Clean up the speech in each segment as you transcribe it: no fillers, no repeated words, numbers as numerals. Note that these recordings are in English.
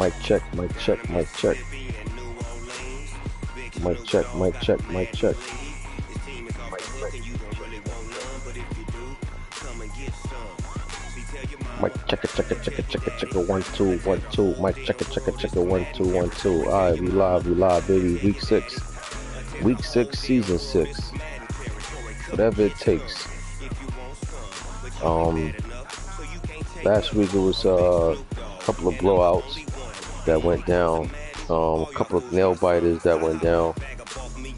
Mic check, mic check, mic check. Mic check, mic check, mic check. Mic check it, check it, check it, check it, check it. 1 2 1 2. Mic check it, check it, check it. 1 2 1 2. All right, we live, baby. Week 6, season 6. Whatever it takes. Last week it was a couple of blowouts that went down. A couple of nail biters that went down,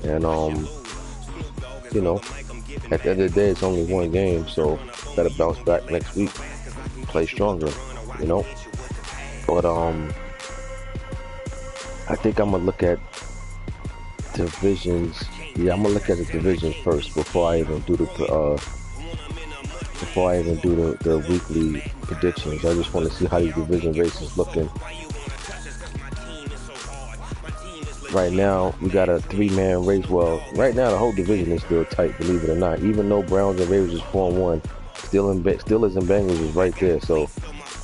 and you know, at the end of the day, it's only one game, so gotta bounce back next week, play stronger, you know. But I think I'm gonna look at divisions. Yeah, I'm gonna look at the divisions first before I even do the weekly predictions. I just want to see how these division races looking. Right now, we got a 3-man race. Well, right now the whole division is still tight, believe it or not. Even though Browns and Ravens is 4-1, Steelers and Bengals is right there. So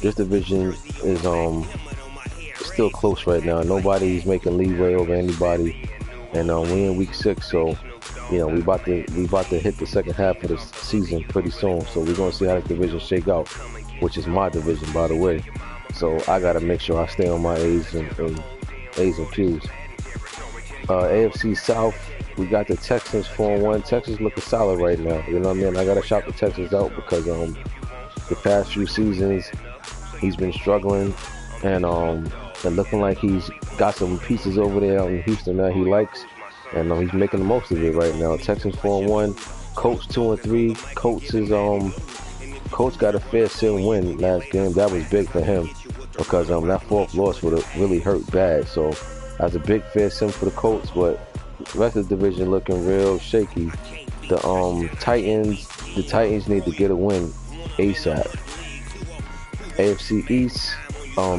this division is still close right now. Nobody's making leeway over anybody, and we in week 6, so we about to hit the second half of the season pretty soon. So we're gonna see how the division shake out, which is my division, by the way. So I gotta make sure I stay on my A's and Q's. AFC South, we got the Texans 4-1. Texans looking solid right now. You know what I mean? I gotta shout the Texans out because the past few seasons he's been struggling, and looking like he's got some pieces over there out in Houston that he likes, and he's making the most of it right now. Texans 4-1. Colts 2-3. Colts got a fair sin win last game. That was big for him because that fourth loss would have really hurt bad. So that's a big fair sin for the Colts, but the rest of the division looking real shaky. The Titans need to get a win ASAP. AFC East,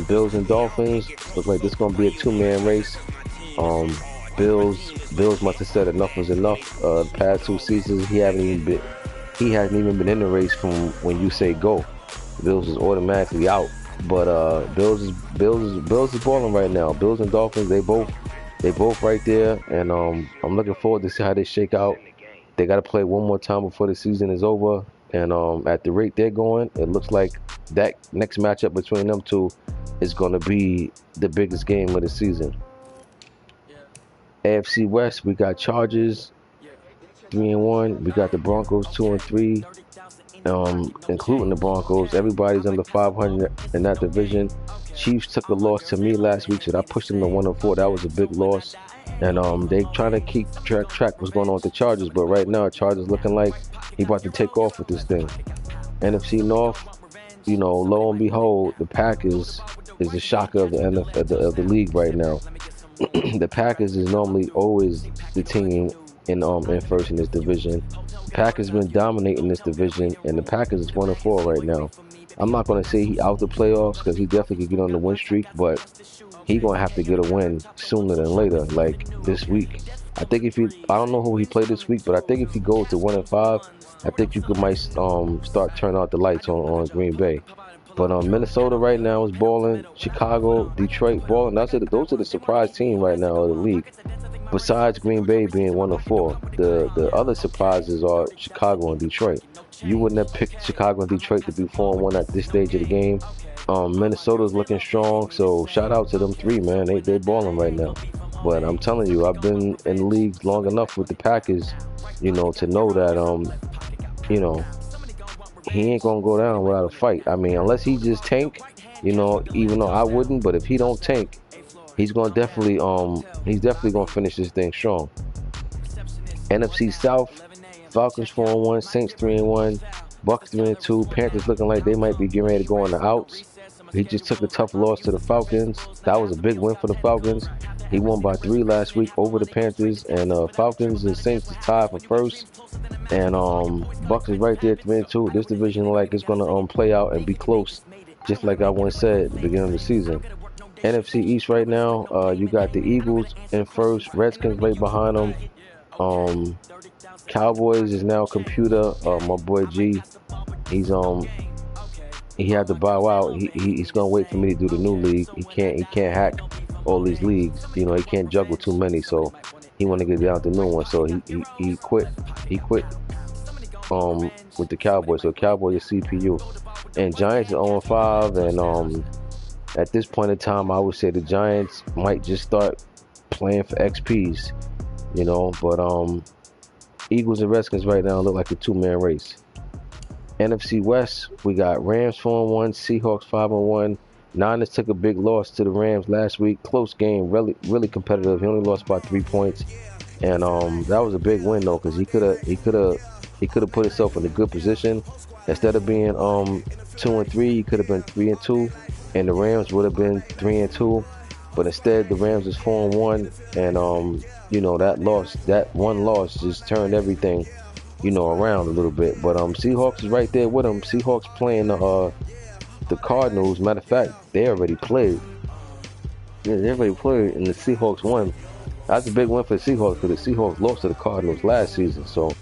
Bills and Dolphins look like this is gonna be a 2-man race. Bills must have said enough was enough. The past 2 seasons he hasn't even been in the race from when you say go. Bills is automatically out. But Bills is balling right now. Bills and Dolphins, they both right there, and I'm looking forward to see how they shake out. They got to play one more time before the season is over, and at the rate they're going, it looks like that next matchup between them two is going to be the biggest game of the season. AFC West, we got Chargers 3-1. We got the Broncos 2-3. Including the Broncos, everybody's under 500 in that division. Chiefs took a loss to me last week, so I pushed them to 1-4. That was a big loss, and they trying to keep track what's going on with the Chargers. But right now, Chargers looking like he about to take off with this thing. NFC North, lo and behold, the Packers is the shocker of the league right now. The Packers is normally always the team in first in this division. The Packers been dominating this division, and the Packers is 1-4 right now. I'm not gonna say he out the playoffs because he definitely could get on the win streak, but he gonna have to get a win sooner than later, like this week. I don't know who he played this week, but I think if he goes to 1-5, I think you might start turning out the lights on Green Bay. But Minnesota right now is balling. Chicago, Detroit balling. Those are the surprise team right now of the league. Besides Green Bay being 1-4, the other surprises are Chicago and Detroit. You wouldn't have picked Chicago and Detroit to be 4-1 at this stage of the game. Minnesota's looking strong, so shout out to them 3, man. They're balling right now. But I'm telling you, I've been in the league long enough with the Packers, to know that he ain't gonna go down without a fight. I mean, unless he just tank, even though I wouldn't, but if he don't tank, he's definitely gonna finish this thing strong. NFC South, Falcons 4-1, Saints 3-1, Bucks 3-2, Panthers looking like they might be getting ready to go on the outs. He just took a tough loss to the Falcons. That was a big win for the Falcons. He won by 3 last week over the Panthers, and Falcons and Saints is tied for first, and Bucks is right there 3-2. This division it's gonna play out and be close, just like I once said at the beginning of the season. NFC East right now, you got the Eagles in first, Redskins right behind them. Cowboys is now computer. My boy G, he's he had to bow out. He's gonna wait for me to do the new league. He can't hack all these leagues. You know, he can't juggle too many. So he want to get down to the new one. So he quit. He quit with the Cowboys. So Cowboys is CPU, and Giants are 0-5. And at this point in time, I would say the Giants might just start playing for XPs. You know, but Eagles and Redskins right now look like a two-man race. NFC West, we got Rams 4-1, Seahawks 5-1. Niners took a big loss to the Rams last week. Close game, really competitive. He only lost by 3 points, and that was a big win though, because he could have put himself in a good position. Instead of being 2-3, he could have been 3-2, and the Rams would have been 3-2. But instead, the Rams is 4-1, and you know, that one loss just turned everything, you know, around a little bit. But Seahawks is right there with them. Seahawks playing the Cardinals. Matter of fact, they already played. Yeah, they already played, and the Seahawks won. That's a big win for the Seahawks, because the Seahawks lost to the Cardinals last season. So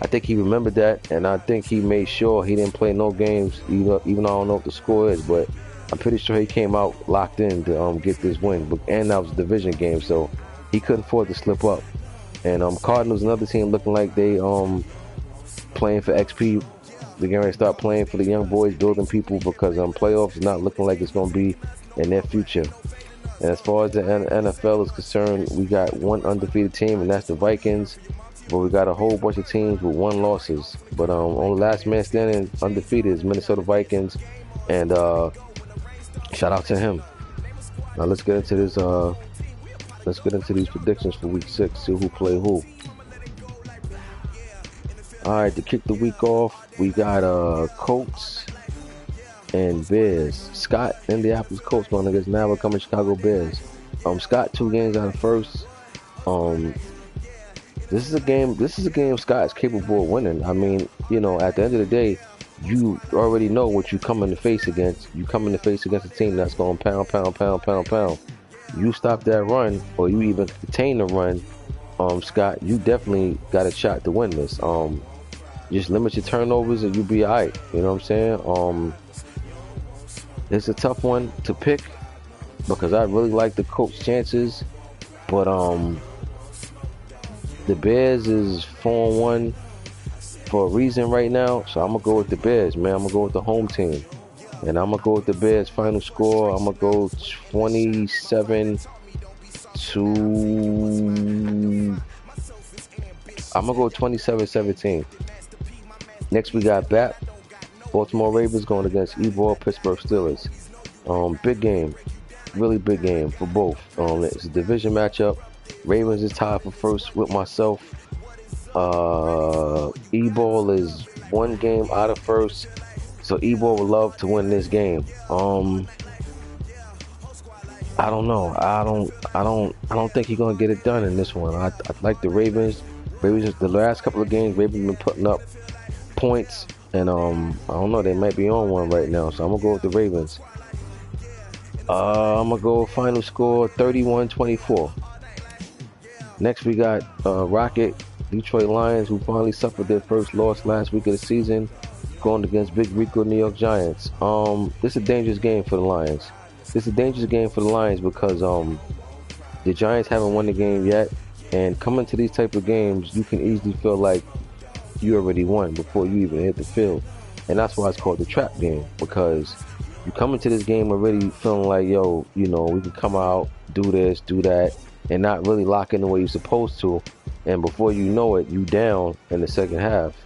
I think he remembered that, and I think he made sure he didn't play no games, even though I don't know what the score is, but I'm pretty sure he came out locked in to get this win. And that was a division game, so he couldn't afford to slip up. And Cardinals, another team looking like they playing for XP. They're going to start playing for the young boys, building people, because playoffs is not looking like it's going to be in their future. And as far as the NFL is concerned, we got one undefeated team, and that's the Vikings. But we got a whole bunch of teams with 1 losses. But only last man standing undefeated is Minnesota Vikings, and shout out to him. Now let's get into this. Let's get into these predictions for Week 6. See who play who. All right, to kick the week off, we got Colts and Bears. Scott, Indianapolis Colts going against now coming Chicago Bears. Scott 2 games out of first. This is a game Scott is capable of winning. I mean, you know, at the end of the day, you already know what you come in the face against. You come in the face against a team that's going pound. You stop that run, or you even contain the run, Scott, you definitely got a shot to win this. Just limit your turnovers and you'll be all right. You know what I'm saying? It's a tough one to pick, because I really like the Colts' chances, but the Bears is 4-1 for a reason right now, so I'm gonna go with the Bears, man. I'm gonna go with the home team, and I'm gonna go with the Bears final score. I'm gonna go 27 to. I'm gonna go 27-17. Next, we got Baltimore Ravens going against Pittsburgh Steelers. Big game, really big game for both. It's a division matchup. Ravens is tied for first with myself. E-Ball is 1 game out of first, so E-Ball would love to win this game. I don't know. I don't think he's gonna get it done in this one. I like the Ravens. The last couple of games, Ravens been putting up points, and I don't know, they might be on one right now, so I'm gonna go with the Ravens. I'm gonna go final score 31-24. Next, we got Rocket Detroit Lions, who finally suffered their first loss last week of the season, going against Big Rico New York Giants. This is a dangerous game for the Lions. This is a dangerous game for the Lions because the Giants haven't won the game yet, and coming to these type of games, you can easily feel like you already won before you even hit the field. And that's why it's called the trap game, because you come into this game already feeling like, yo, you know, we can come out, do this, do that, and not really lock in the way you're supposed to. And before you know it, you down in the second half.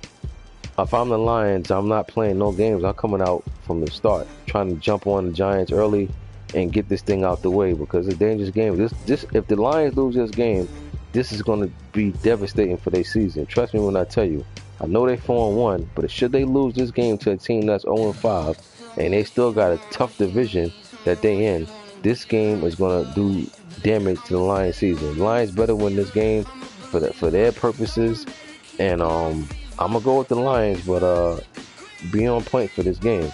If I'm the Lions, I'm not playing no games. I'm coming out from the start, trying to jump on the Giants early and get this thing out the way, because it's a dangerous game. This if the Lions lose this game, this is going to be devastating for their season. Trust me when I tell you. I know they're 4-1, but should they lose this game to a team that's 0-5, and they still got a tough division that they in, this game is going to do damage to the Lions season. The Lions better win this game for their purposes, and I'm going to go with the Lions, but be on point for this game.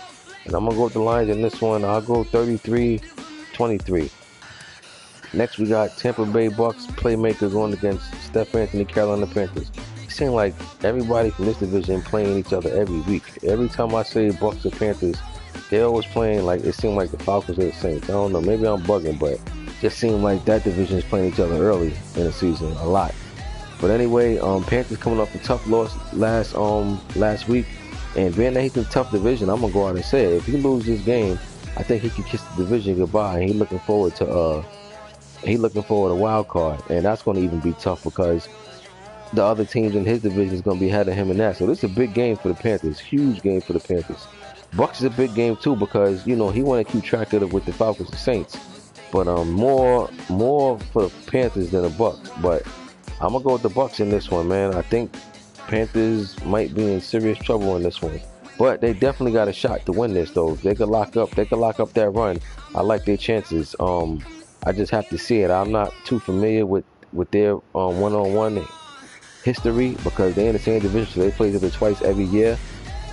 And I'm going to go with the Lions in this one. I'll go 33-23. Next, we got Tampa Bay Bucks playmaker going against Steph Anthony, Carolina Panthers. It seems like everybody from this division playing each other every week. Every time I say Bucks or Panthers, They always playing like it seemed like the Falcons or the Saints. I don't know. Maybe I'm bugging, but it just seemed like that division is playing each other early in the season a lot. But anyway, Panthers coming off a tough loss last week, and being that he's in a tough division, I'm gonna go out and say it. If he loses this game, I think he can kiss the division goodbye. And he looking forward to wild card, and that's gonna even be tough because the other teams in his division is going to be ahead of him in that. So this is a big game for the Panthers. Huge game for the Panthers. Bucks is a big game too because he want to keep track of it with the Falcons and Saints. But more for the Panthers than the Bucks. But I'm gonna go with the Bucks in this one, man. I think Panthers might be in serious trouble in this one. But they definitely got a shot to win this though. If they could lock up that run. I like their chances. I just have to see it. I'm not too familiar with their one-on-one history because they're in the same division, so they play each other twice every year.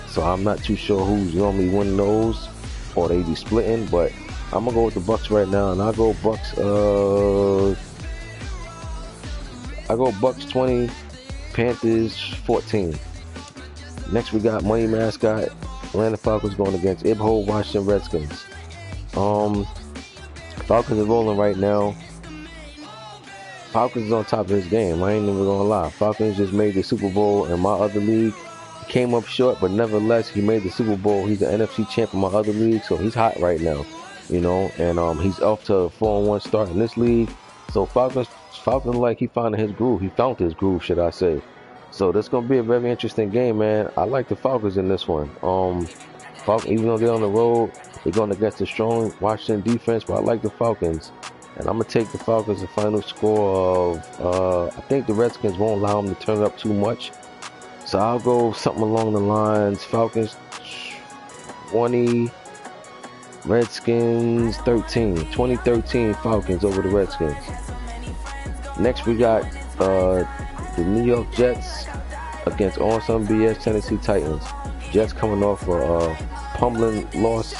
So I'm not too sure who's normally winning those, or they be splitting. But I'm gonna go with the Bucks right now, and I'll go Bucks. I go Bucks 20, Panthers 14. Next we got Money Mascot, Atlanta Falcons going against Ibho Washington Redskins. Falcons are rolling right now. Falcons is on top of his game. I ain't even gonna lie. Falcons just made the Super Bowl in my other league. He came up short, but nevertheless, he made the Super Bowl. He's the NFC champ in my other league, so he's hot right now. And he's off to a 4-1 start in this league. So Falcons like he found his groove. He found his groove, should I say. So this gonna be a very interesting game, man. I like the Falcons in this one. Falcons, even though they're on the road, they're going against a strong Washington defense, but I like the Falcons. And I'm going to take the Falcons a final score of, I think the Redskins won't allow them to turn it up too much. So I'll go something along the lines, Falcons 20, Redskins 13. 2013 Falcons over the Redskins. Next we got the New York Jets against On Some BS Tennessee Titans. Jets coming off a pummeling loss.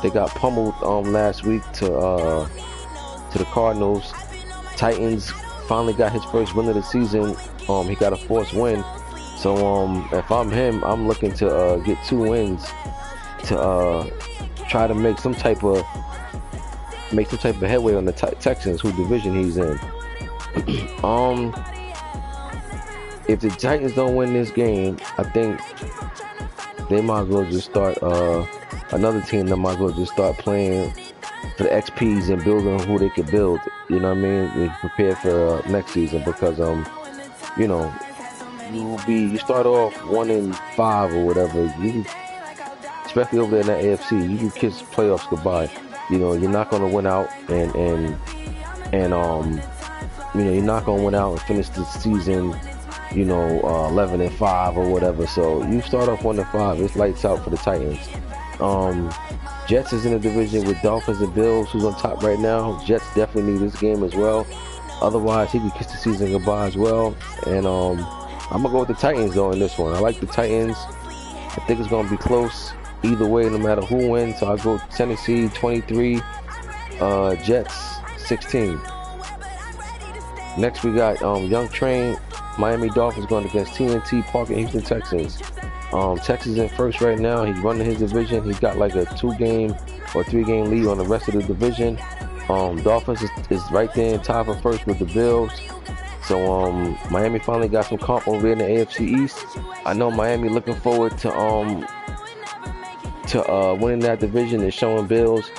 They got pummeled last week to the Cardinals. Titans finally got his first win of the season. He got a forced win. So if I'm him, I'm looking to get 2 wins to try to make some type of headway on the Texans, who division he's in. If the Titans don't win this game, I think they might as well just start another team that might as well just start playing for the XPs and building who they could build. You know what I mean? They prepare for next season because you start off 1-5 or whatever. Especially over there in the AFC, you can kiss playoffs goodbye. You're not gonna win out and you're not gonna win out and finish the season 11-5 or whatever. So you start off 1-5. It's lights out for the Titans. Jets is in a division with Dolphins and Bills, who's on top right now. Jets definitely need this game as well. Otherwise, he could kiss the season goodbye as well. And I'm gonna go with the Titans though in this one. I like the Titans. I think it's gonna be close either way, no matter who wins. So I'll go Tennessee 23, Jets 16. Next we got Young Train, Miami Dolphins going against TNT Park and Houston Texans. Texas in first right now. He's running his division. He's got like a 2-game or 3-game lead on the rest of the division. Dolphins is right there in tie for first with the Bills. So Miami finally got some comp over there in the AFC East. I know Miami looking forward to winning that division and showing Bills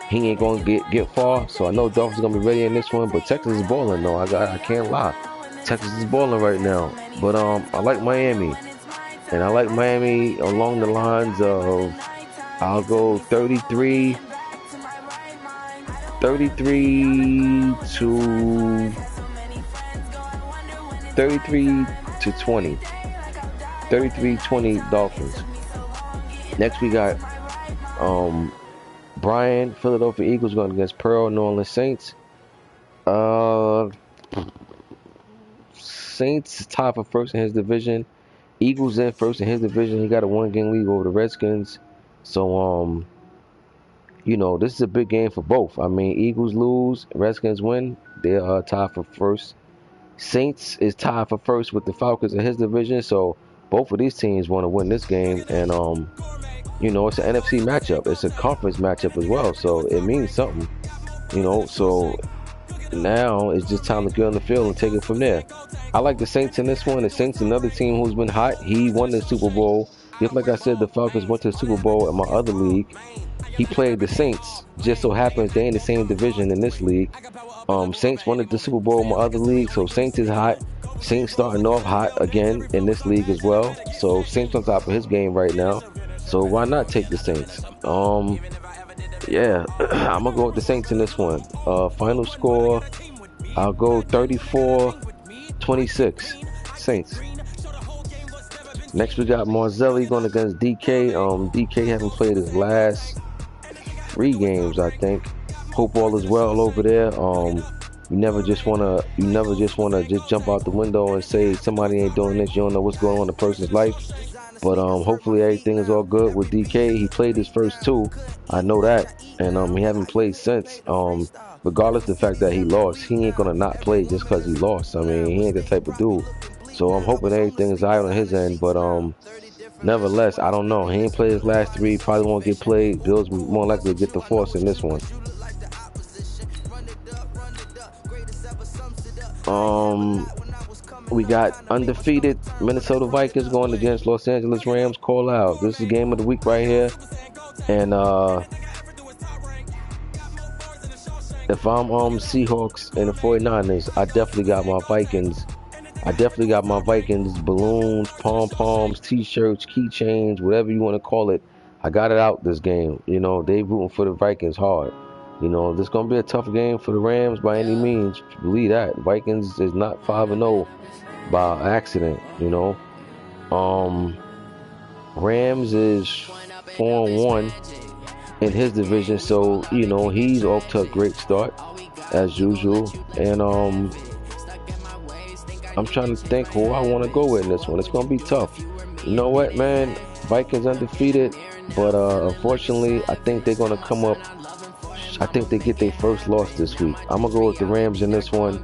he ain't gonna get far. So I know Dolphins gonna be ready in this one. But Texas is balling though. I can't lie. Texas is balling right now. But I like Miami. And I like Miami along the lines of, I'll go 33 to 20. 33-20 Dolphins. Next we got Brian, Philadelphia Eagles going against Pearl, New Orleans Saints. Saints tied for first in his division. Eagles in first in his division. He got a 1-game lead over the Redskins. So this is a big game for both. I mean, Eagles lose, Redskins win. They are tied for first. Saints is tied for first with the Falcons in his division. So both of these teams want to win this game. And You know, it's an NFC matchup. It's a conference matchup as well, so it means something. You know, so now it's just time to get on the field and take it from there. I like the Saints in this one. The Saints, another team who's been hot. He won the Super Bowl. Just like I said, the Falcons went to the Super Bowl in my other league. He played the Saints. Just so happens they in the same division in this league. Saints won the Super Bowl in my other league, so Saints is hot. Saints starting off hot again in this league as well. So Saints on top of his game right now. So why not take the Saints? Yeah, I'm gonna go with the Saints in this one. Final score, I'll go 34-26. Saints. Next we got Marzelli going against DK. DK haven't played his last 3 games, I think. Hope all is well over there. You never just wanna just jump out the window and say somebody ain't doing this. You don't know what's going on in the person's life. But hopefully everything is all good with DK. He played his first 2, I know that, and he haven't played since. Regardless of the fact that he lost, he ain't gonna not play just because he lost. I mean, he ain't the type of dude. So I'm hoping everything is alright on his end. But nevertheless, I don't know. He ain't played his last 3. Probably won't get played. Bills more likely to get the force in this one. We got undefeated Minnesota Vikings going against Los Angeles Rams. Call out. This is game of the week right here. And if I'm Seahawks and the 49ers, I definitely got my Vikings. Balloons, pom-poms, t-shirts, keychains, whatever you want to call it. I got it out this game. You know, they rooting for the Vikings hard. You know, this is going to be a tough game for the Rams by any means. Believe that. Vikings is not 5-0 by accident, you know. Rams is 4-1 in his division, so, you know, he's off to a great start as usual. And I'm trying to think who I want to go with in this one. It's going to be tough. You know what, man? Vikings undefeated, but unfortunately, I think they're going to come up. I think they get their first loss this week. I'm going to go with the Rams in this one.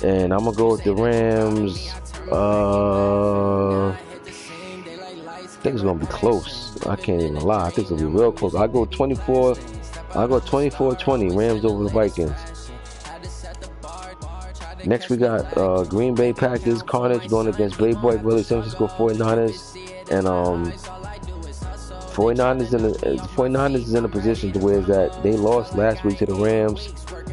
And I'm going to go with the Rams. I think it's going to be close. I can't even lie. I think it's going to be real close. I'll go 24-20. Rams over the Vikings. Next, we got Green Bay Packers, Carnage going against Playboy Willie, San Francisco 49ers. And 49ers is in a position to where that they lost last week to the Rams.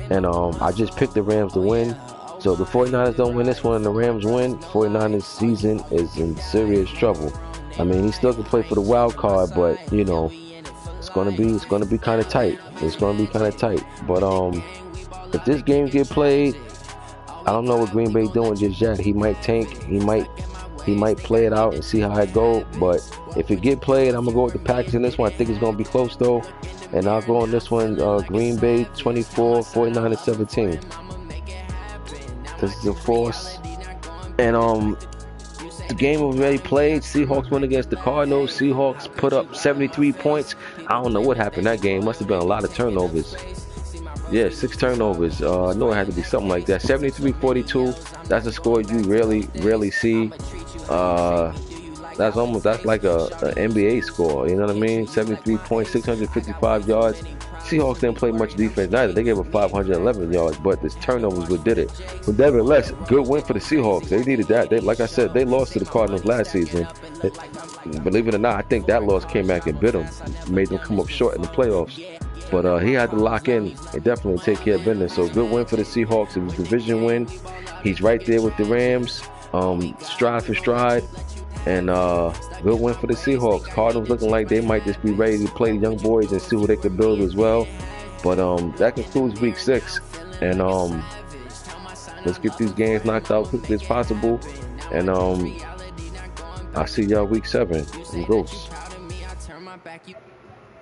And I just picked the Rams to win. So the 49ers don't win this one and the Rams win, 49ers season is in serious trouble. I mean, he still can play for the wild card, but you know, it's gonna be kind of tight. But if this game get played, I don't know what Green Bay doing just yet. He might tank. He might play it out and see how it go. But if it get played, I'm gonna go with the Packers in this one. I think it's gonna be close though, and I'll go on this one. Green Bay 24, 49ers 17. This is the force. And the game was already played. Seahawks went against the Cardinals. Seahawks put up 73 points. I don't know what happened that game. Must have been a lot of turnovers. Yeah, 6 turnovers. I know it had to be something like that. 73-42. That's a score you rarely see. That's like a NBA score. You know what I mean? 73 points, 655 yards. Seahawks didn't play much defense neither. They gave up 511 yards, but this turnovers what did it. But nevertheless, good win for the Seahawks. They needed that. Like I said, they lost to the Cardinals last season. Believe it or not, I think that loss came back and bit them, made them come up short in the playoffs. But he had to lock in and definitely take care of business. So good win for the Seahawks. It was a division win. He's right there with the Rams, stride for stride. And good win for the Seahawks. Cardinals looking like they might just be ready to play the young boys and see who they can build as well. But that concludes week 6. And let's get these games knocked out quickly as possible. And I'll see y'all week 7 in Ghosts.